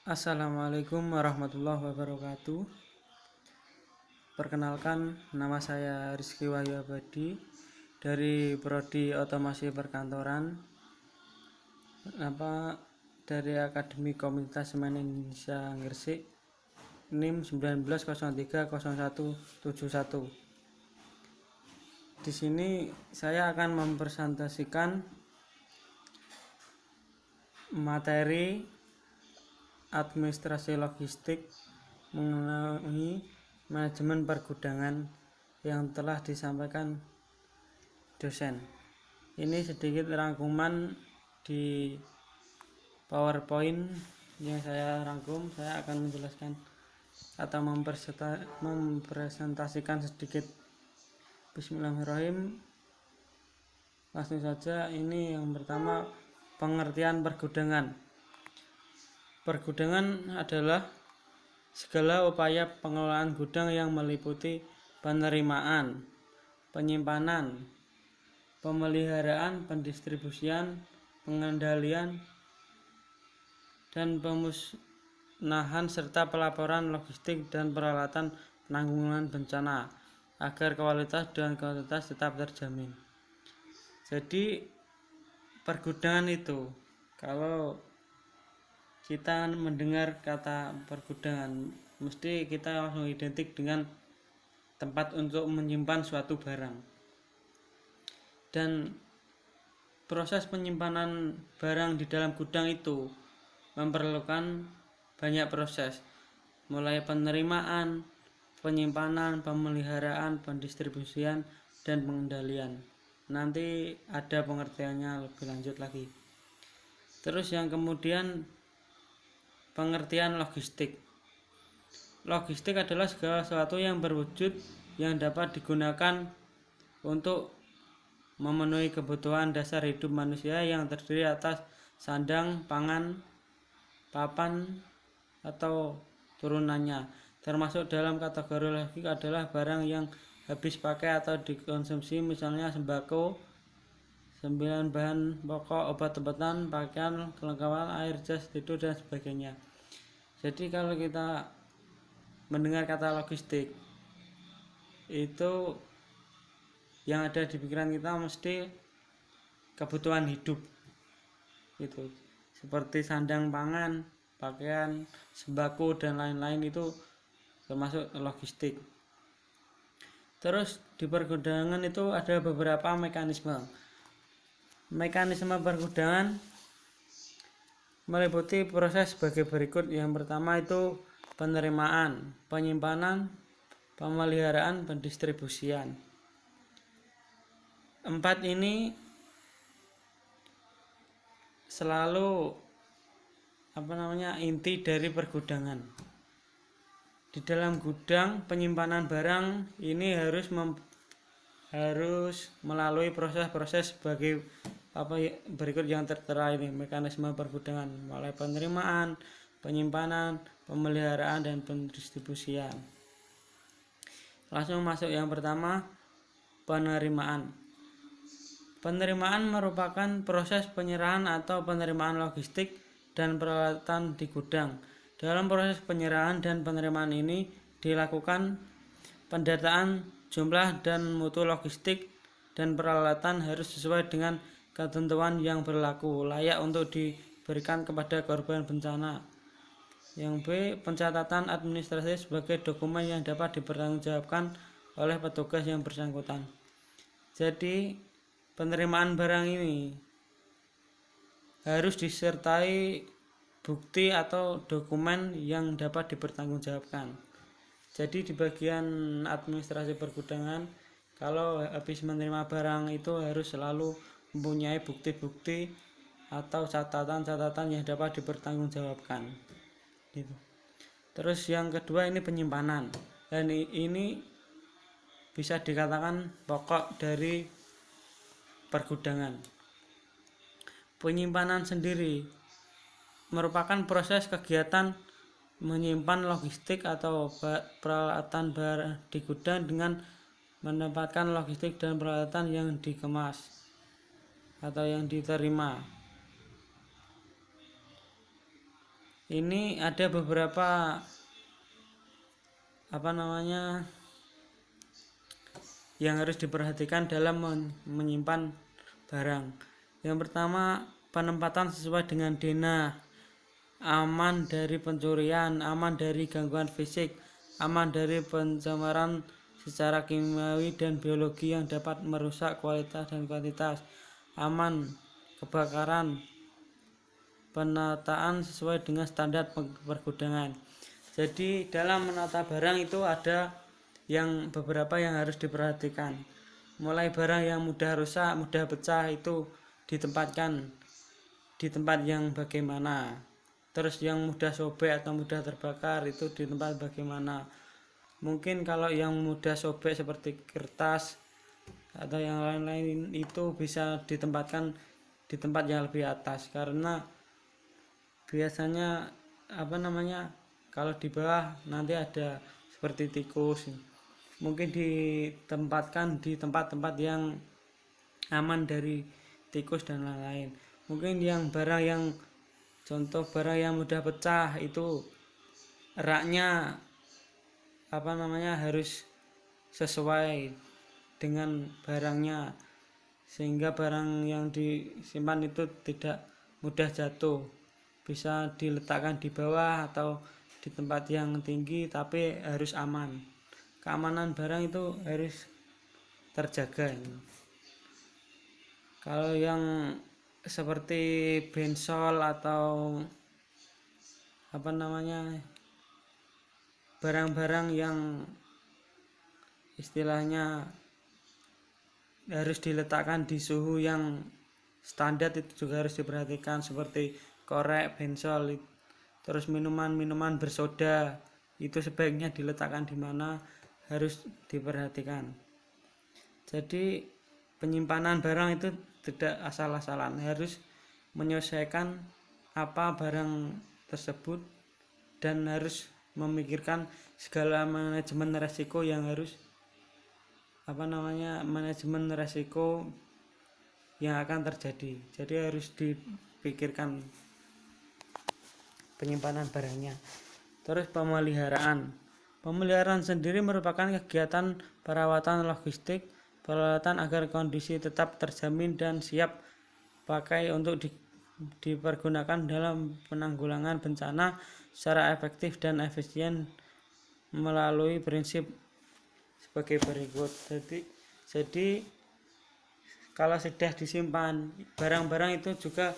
Assalamualaikum warahmatullahi wabarakatuh. Perkenalkan, nama saya Rizky Wahyu Abadi dari Prodi Otomasi Perkantoran, dari Akademi Komunitas Semen Indonesia Gresik, NIM 19030171. Di sini saya akan mempresentasikan materi administrasi logistik mengenai manajemen pergudangan yang telah disampaikan dosen. Ini sedikit rangkuman di PowerPoint yang saya rangkum. Saya akan menjelaskan atau mempresentasikan sedikit. Bismillahirrahmanirrahim. Langsung saja, ini yang pertama, pengertian pergudangan. Pergudangan adalah segala upaya pengelolaan gudang yang meliputi penerimaan, penyimpanan, pemeliharaan, pendistribusian, pengendalian, dan pemusnahan serta pelaporan logistik dan peralatan penanggulangan bencana agar kualitas dan kuantitas tetap terjamin. Jadi pergudangan itu, kalau kita mendengar kata pergudangan, mesti kita langsung identik dengan tempat untuk menyimpan suatu barang. Dan proses penyimpanan barang di dalam gudang itu memerlukan banyak proses, mulai penerimaan, penyimpanan, pemeliharaan, pendistribusian, dan pengendalian. Nanti ada pengertiannya lebih lanjut lagi. Terus yang kemudian, pengertian logistik. Logistik adalah segala sesuatu yang berwujud yang dapat digunakan untuk memenuhi kebutuhan dasar hidup manusia yang terdiri atas sandang, pangan, papan, atau turunannya. Termasuk dalam kategori logistik adalah barang yang habis pakai atau dikonsumsi, misalnya sembako, 9 bahan pokok, obat-obatan, pakaian, kelengkapan, air, jas, tidur, dan sebagainya. Jadi kalau kita mendengar kata logistik, itu yang ada di pikiran kita mesti kebutuhan hidup gitu, seperti sandang, pangan, pakaian, sembako, dan lain-lain, itu termasuk logistik. Terus di pergudangan itu ada beberapa mekanisme. Mekanisme pergudangan meliputi proses sebagai berikut. Yang pertama itu penerimaan, penyimpanan, pemeliharaan, pendistribusian. 4 ini selalu inti dari pergudangan. Di dalam gudang, penyimpanan barang ini harus melalui proses-proses sebagai berikut yang tertera ini. Mekanisme pergudangan mulai penerimaan, penyimpanan, pemeliharaan, dan pendistribusian. Langsung masuk yang pertama, penerimaan. Penerimaan merupakan proses penyerahan atau penerimaan logistik dan peralatan di gudang. Dalam proses penyerahan dan penerimaan ini dilakukan pendataan jumlah dan mutu logistik dan peralatan harus sesuai dengan ketentuan yang berlaku, layak untuk diberikan kepada korban bencana. Yang B, pencatatan administrasi sebagai dokumen yang dapat dipertanggungjawabkan oleh petugas yang bersangkutan. Jadi penerimaan barang ini harus disertai bukti atau dokumen yang dapat dipertanggungjawabkan. Jadi di bagian administrasi pergudangan, kalau habis menerima barang itu harus selalu mempunyai bukti-bukti atau catatan-catatan yang dapat dipertanggungjawabkan gitu. Terus yang kedua, ini penyimpanan, dan ini bisa dikatakan pokok dari pergudangan. Penyimpanan sendiri merupakan proses kegiatan menyimpan logistik atau peralatan barang di gudang dengan menempatkan logistik dan peralatan yang dikemas atau yang diterima. ini ada beberapa yang harus diperhatikan dalam menyimpan barang. Yang pertama, penempatan sesuai dengan denah, aman dari pencurian, aman dari gangguan fisik, aman dari pencemaran secara kimiawi dan biologi yang dapat merusak kualitas dan kuantitas, aman kebakaran, penataan sesuai dengan standar pergudangan. Jadi dalam menata barang itu ada beberapa yang harus diperhatikan. Mulai barang yang mudah rusak, mudah pecah itu ditempatkan di tempat yang bagaimana. Terus yang mudah sobek atau mudah terbakar itu di tempat bagaimana. Mungkin kalau yang mudah sobek seperti kertas atau yang lain-lain itu bisa ditempatkan di tempat yang lebih atas, karena biasanya kalau di bawah nanti ada seperti tikus. Mungkin ditempatkan di tempat-tempat yang aman dari tikus dan lain-lain. Mungkin contoh barang yang mudah pecah itu raknya harus sesuai dengan barangnya, sehingga barang yang disimpan itu tidak mudah jatuh, bisa diletakkan di bawah atau di tempat yang tinggi, tapi harus aman. Keamanan barang itu harus terjaga. Kalau yang seperti bensol atau barang-barang yang istilahnya harus diletakkan di suhu yang standar itu juga harus diperhatikan, seperti korek, bensol. Terus minuman bersoda itu sebaiknya diletakkan di mana, harus diperhatikan. Jadi penyimpanan barang itu tidak asal-asalan, harus menyesuaikan apa barang tersebut dan harus memikirkan segala manajemen resiko yang harus manajemen resiko yang akan terjadi. Jadi harus dipikirkan penyimpanan barangnya. Terus pemeliharaan sendiri merupakan kegiatan perawatan logistik peralatan agar kondisi tetap terjamin dan siap pakai untuk dipergunakan dalam penanggulangan bencana secara efektif dan efisien melalui prinsip sebagai berikut. Jadi kalau sudah disimpan barang-barang itu juga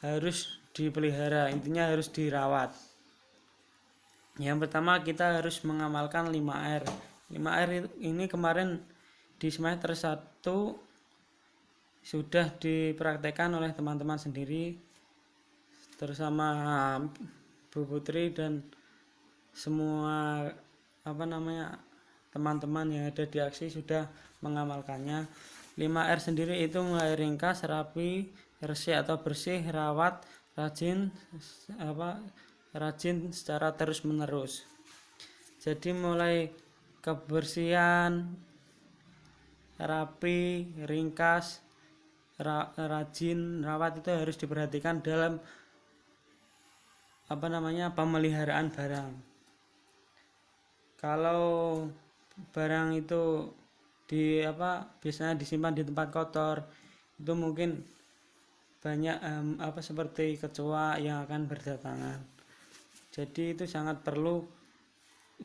harus dipelihara, intinya harus dirawat. Yang pertama, kita harus mengamalkan 5R. 5R ini kemarin di semester 1 sudah dipraktekkan oleh teman-teman sendiri bersama Bu Putri dan semua teman-teman yang ada di aksi sudah mengamalkannya. 5R sendiri itu mulai ringkas, rapi, resik atau bersih, rawat, rajin secara terus menerus. Jadi mulai kebersihan, rapi, ringkas, rajin, rawat itu harus diperhatikan dalam pemeliharaan barang. Kalau barang itu biasanya disimpan di tempat kotor, itu mungkin banyak seperti kecoa yang akan berdatangan. Jadi itu sangat perlu,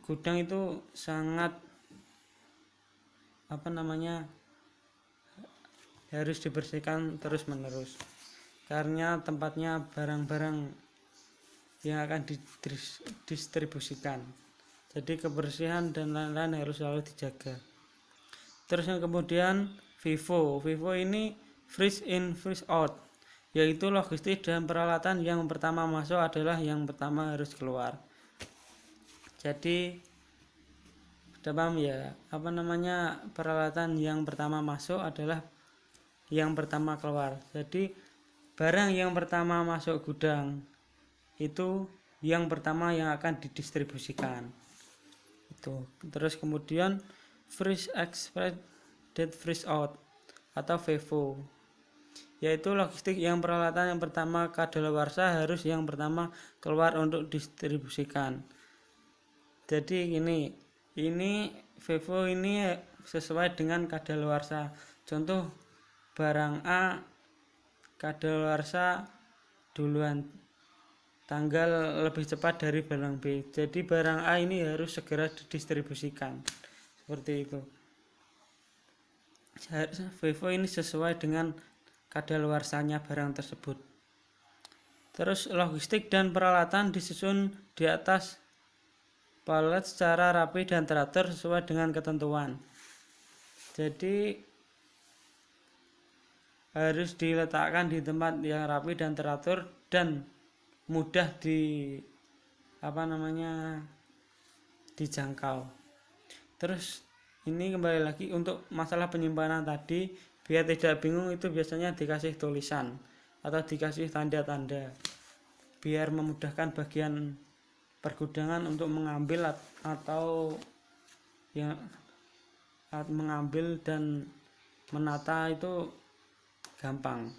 gudang itu sangat harus dibersihkan terus menerus, karena tempatnya barang-barang yang akan didistribusikan. Jadi kebersihan dan lain-lain harus selalu dijaga. Terus yang kemudian FIFO ini freeze in freeze out, yaitu logistik dan peralatan yang pertama masuk adalah yang pertama harus keluar. Jadi paham ya, peralatan yang pertama masuk adalah yang pertama keluar. Jadi barang yang pertama masuk gudang itu yang pertama yang akan didistribusikan. Terus kemudian freeze expedite freeze out atau FIFO, yaitu logistik yang peralatan yang pertama kadaluarsa harus yang pertama keluar untuk distribusikan. Jadi ini Vivo ini sesuai dengan kadaluarsa. Contoh barang A kadaluarsa duluan, tanggal lebih cepat dari barang B. Jadi barang A ini harus segera didistribusikan. Seperti itu. Vivo ini sesuai dengan kadaluarsanya barang tersebut. Terus logistik dan peralatan disusun di atas palet secara rapi dan teratur sesuai dengan ketentuan. Jadi harus diletakkan di tempat yang rapi dan teratur dan mudah dijangkau. Terus ini kembali lagi untuk masalah penyimpanan tadi, biar tidak bingung itu biasanya dikasih tulisan atau dikasih tanda-tanda biar memudahkan bagian pergudangan untuk mengambil atau yang mengambil dan menata itu gampang.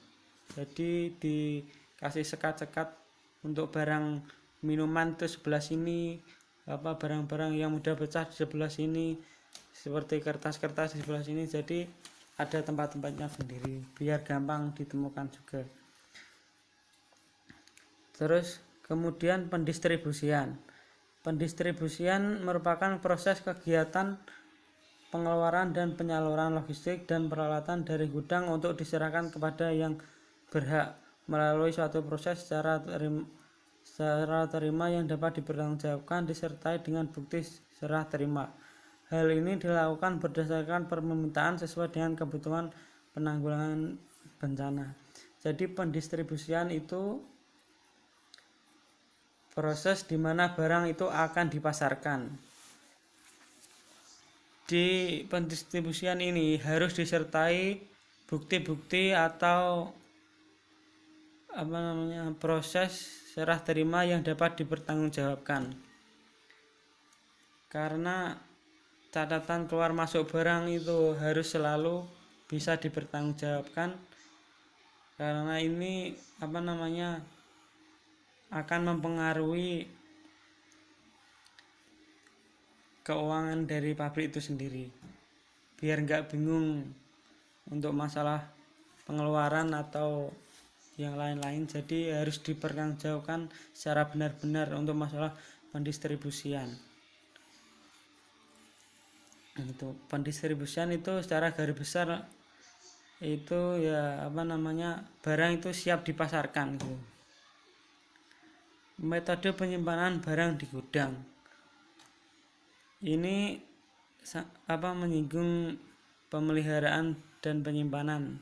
Jadi dikasih sekat-sekat untuk barang minuman itu sebelah sini, barang-barang yang mudah pecah di sebelah sini, seperti kertas-kertas di sebelah sini. Jadi ada tempat-tempatnya sendiri biar gampang ditemukan juga. Terus kemudian pendistribusian merupakan proses kegiatan pengeluaran dan penyaluran logistik dan peralatan dari gudang untuk diserahkan kepada yang berhak melalui suatu proses secara terima yang dapat dipertanggungjawabkan disertai dengan bukti serah terima. Hal ini dilakukan berdasarkan permintaan sesuai dengan kebutuhan penanggulangan bencana. Jadi pendistribusian itu proses di mana barang itu akan dipasarkan. Di pendistribusian ini harus disertai bukti-bukti atau proses serah terima yang dapat dipertanggungjawabkan. Karena catatan keluar masuk barang itu harus selalu bisa dipertanggungjawabkan. Karena ini akan mempengaruhi keuangan dari pabrik itu sendiri, biar nggak bingung untuk masalah pengeluaran atau yang lain-lain. Jadi harus dipertanggungjawabkan secara benar-benar untuk masalah pendistribusian. Itu pendistribusian itu secara garis besar itu barang itu siap dipasarkan gitu. Metode penyimpanan barang di gudang ini menyinggung pemeliharaan dan penyimpanan.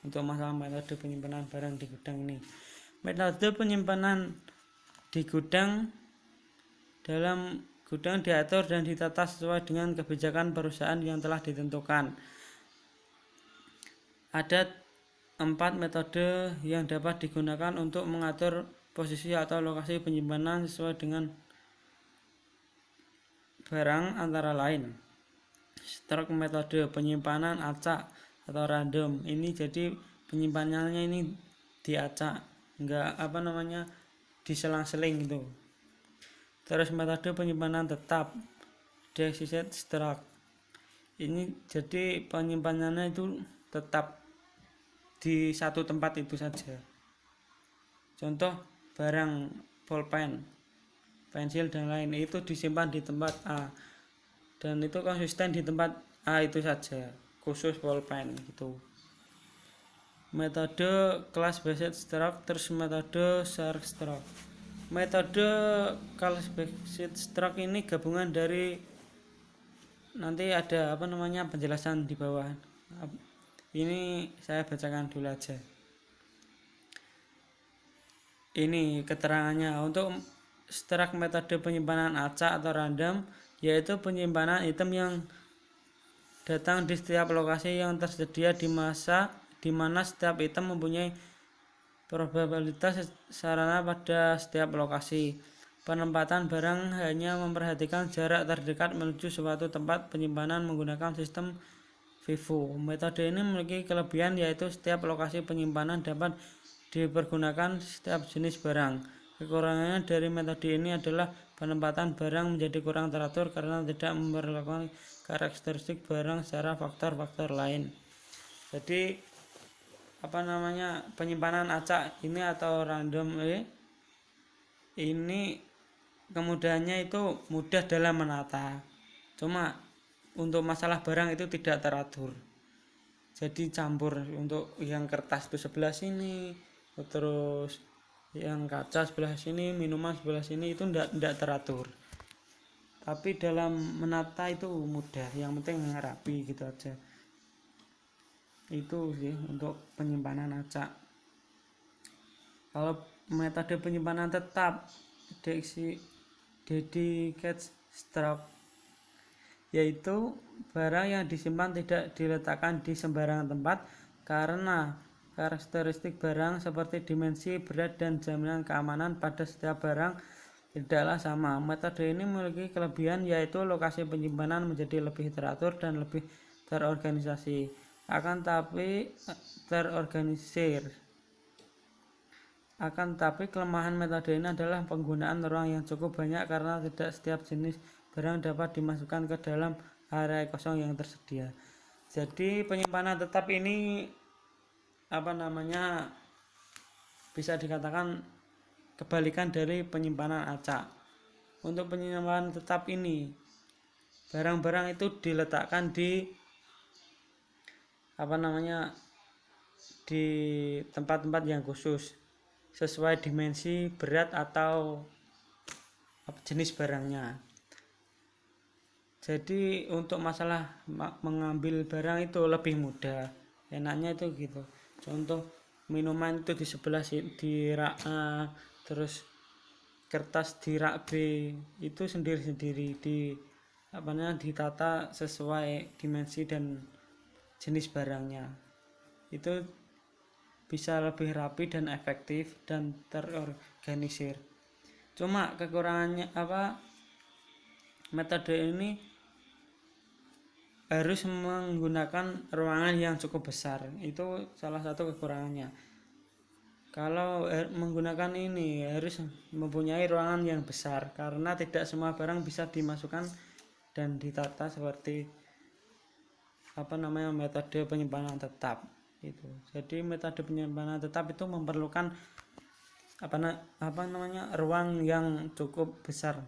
Untuk masalah metode penyimpanan barang di gudang ini, metode penyimpanan di gudang dalam gudang diatur dan ditata sesuai dengan kebijakan perusahaan yang telah ditentukan. Ada 4 metode yang dapat digunakan untuk mengatur posisi atau lokasi penyimpanan sesuai dengan barang, antara lain stroke metode, penyimpanan acak atau random. Ini jadi penyimpanannya ini diacak, enggak diselang-seling gitu. Terus metode penyimpanan tetap, deficit stock. Ini jadi penyimpanannya itu tetap di satu tempat itu saja. Contoh barang pulpen, pensil dan lain itu disimpan di tempat A dan itu konsisten di tempat A itu saja, khusus pulpen gitu. Metode class based stock, terus metode share stock. Metode class based stock ini gabungan dari, nanti ada penjelasan di bawah. Ini saya bacakan dulu aja. Ini keterangannya. Untuk stock metode penyimpanan acak atau random, yaitu penyimpanan item yang datang di setiap lokasi yang tersedia di mana setiap item mempunyai probabilitas sarana pada setiap lokasi. Penempatan barang hanya memperhatikan jarak terdekat menuju suatu tempat penyimpanan menggunakan sistem FIFO. Metode ini memiliki kelebihan yaitu setiap lokasi penyimpanan dapat dipergunakan setiap jenis barang. Kekurangannya dari metode ini adalah penempatan barang menjadi kurang teratur karena tidak memperlakukan karakteristik barang secara faktor-faktor lain. Jadi penyimpanan acak ini atau random ini kemudahannya itu mudah dalam menata. Cuma untuk masalah barang itu tidak teratur. Jadi campur, untuk yang kertas itu sebelah sini, terus yang kaca sebelah sini, minuman sebelah sini, itu tidak teratur. Tapi dalam menata itu mudah, yang penting rapi gitu aja. Itu sih untuk penyimpanan acak. Kalau metode penyimpanan tetap dedicated stock, yaitu barang yang disimpan tidak diletakkan di sembarangan tempat karena karakteristik barang seperti dimensi, berat, dan jaminan keamanan pada setiap barang tidaklah sama. Metode ini memiliki kelebihan yaitu lokasi penyimpanan menjadi lebih teratur dan lebih terorganisasi. Akan tapi kelemahan metode ini adalah penggunaan ruang yang cukup banyak karena tidak setiap jenis barang dapat dimasukkan ke dalam area kosong yang tersedia. Jadi penyimpanan tetap ini bisa dikatakan kebalikan dari penyimpanan acak. Untuk penyimpanan tetap ini barang-barang itu diletakkan di di tempat-tempat yang khusus sesuai dimensi, berat, atau jenis barangnya. Jadi untuk masalah mengambil barang itu lebih mudah, enaknya itu gitu. Contoh minuman itu di sebelah di rak A, terus kertas di rak B, itu sendiri-sendiri ditata sesuai dimensi dan jenis barangnya. Itu bisa lebih rapi dan efektif dan terorganisir. Cuma kekurangannya metode ini harus menggunakan ruangan yang cukup besar. Itu salah satu kekurangannya. Kalau menggunakan ini harus mempunyai ruangan yang besar karena tidak semua barang bisa dimasukkan dan ditata seperti metode penyimpanan tetap itu. Jadi metode penyimpanan tetap itu memerlukan ruang yang cukup besar.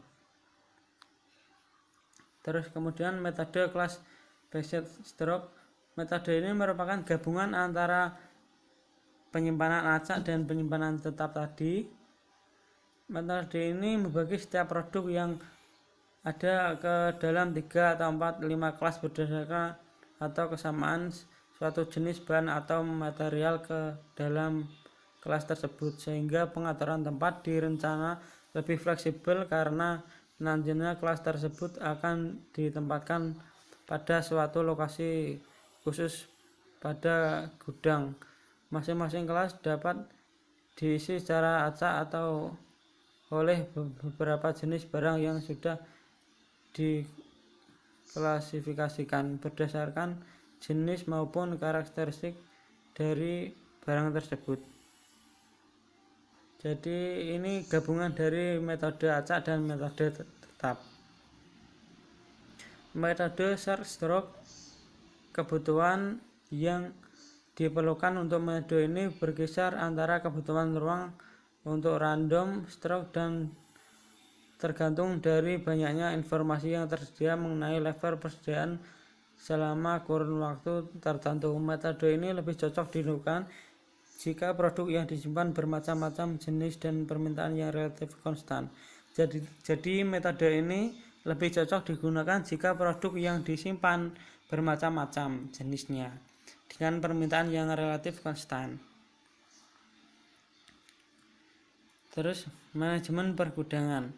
Terus kemudian metode class based stock. Metode ini merupakan gabungan antara penyimpanan acak dan penyimpanan tetap tadi. Metode ini membagi setiap produk yang ada ke dalam 3 atau 4, 5 kelas berdasarkan atau kesamaan suatu jenis bahan atau material ke dalam kelas tersebut, sehingga pengaturan tempat direncana lebih fleksibel karena nantinya kelas tersebut akan ditempatkan pada suatu lokasi khusus pada gudang. Masing-masing kelas dapat diisi secara acak atau oleh beberapa jenis barang yang sudah diklasifikasikan berdasarkan jenis maupun karakteristik dari barang tersebut. Jadi ini gabungan dari metode acak dan metode tetap. Metode search stroke, kebutuhan yang diperlukan untuk metode ini berkisar antara kebutuhan ruang untuk random stroke dan tergantung dari banyaknya informasi yang tersedia mengenai level persediaan selama kurun waktu tertentu. Metode ini lebih cocok dilakukan jika produk yang disimpan bermacam-macam jenis dan permintaan yang relatif konstan. Jadi metode ini lebih cocok digunakan jika produk yang disimpan bermacam-macam jenisnya dengan permintaan yang relatif konstan. Terus manajemen pergudangan.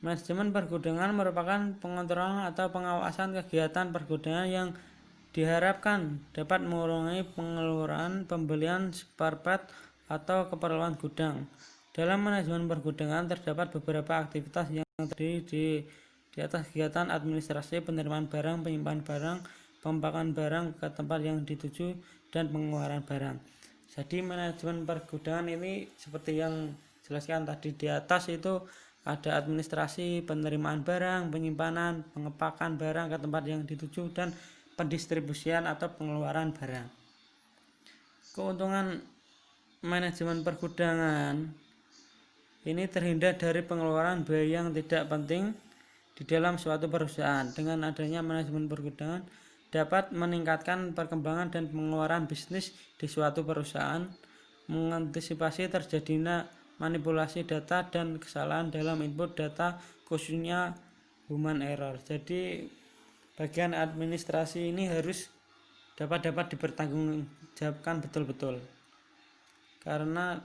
Manajemen pergudangan merupakan pengontrolan atau pengawasan kegiatan pergudangan yang diharapkan dapat mengurangi pengeluaran pembelian spare part atau keperluan gudang. Dalam manajemen pergudangan terdapat beberapa aktivitas yang terdiri di atas kegiatan administrasi, penerimaan barang, penyimpanan barang, pempakan barang ke tempat yang dituju, dan pengeluaran barang. Jadi manajemen pergudangan ini seperti yang jelaskan tadi di atas, itu ada administrasi, penerimaan barang, penyimpanan, pengepakan barang ke tempat yang dituju, dan pendistribusian atau pengeluaran barang. Keuntungan manajemen pergudangan ini terhindar dari pengeluaran biaya yang tidak penting di dalam suatu perusahaan. Dengan adanya manajemen pergudangan dapat meningkatkan perkembangan dan pengeluaran bisnis di suatu perusahaan, mengantisipasi terjadinya manipulasi data dan kesalahan dalam input data, khususnya human error. Jadi bagian administrasi ini harus dapat dipertanggungjawabkan betul-betul, karena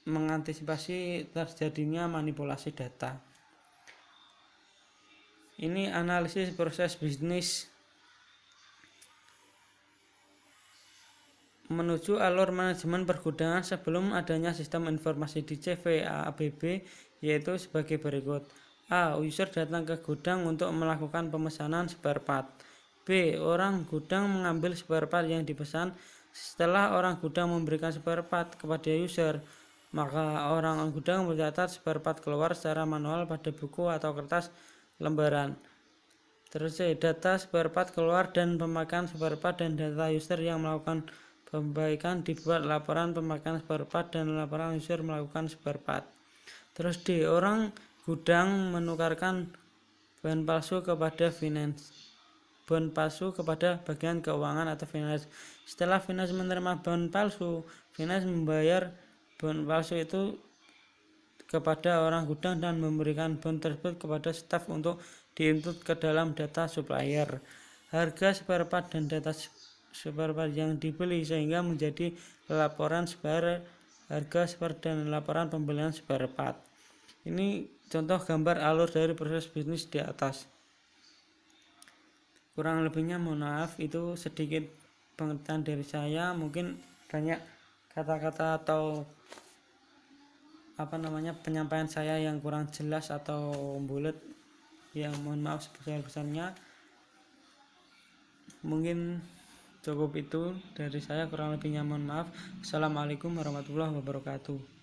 mengantisipasi terjadinya manipulasi data. Ini analisis proses bisnis menuju alur manajemen pergudangan sebelum adanya sistem informasi di CVABB, yaitu sebagai berikut. A. User datang ke gudang untuk melakukan pemesanan spare part. B. Orang gudang mengambil spare part yang dipesan. Setelah orang gudang memberikan spare part kepada user, maka orang gudang mencatat spare part keluar secara manual pada buku atau kertas lembaran. Terus data spare part keluar dan pemakaian spare part dan data user yang melakukan pembaikan dibuat laporan pemakaian spare part dan laporan user melakukan spare part. Terus D. Orang gudang menukarkan bahan palsu kepada bagian keuangan atau finance. Setelah finance menerima bahan palsu, finance membayar bahan palsu itu kepada orang gudang dan memberikan bahan tersebut kepada staf untuk diinput ke dalam data supplier. Harga spare part dan data spare part yang dibeli sehingga menjadi laporan harga spare dan laporan pembelian spare part. Ini contoh gambar alur dari proses bisnis di atas. Kurang lebihnya mohon maaf, itu sedikit pengertian dari saya. Mungkin banyak kata-kata atau penyampaian saya yang kurang jelas atau bulat, yang mohon maaf sebesar-besarnya. Mungkin cukup itu dari saya, kurang lebihnya mohon maaf. Assalamualaikum warahmatullahi wabarakatuh.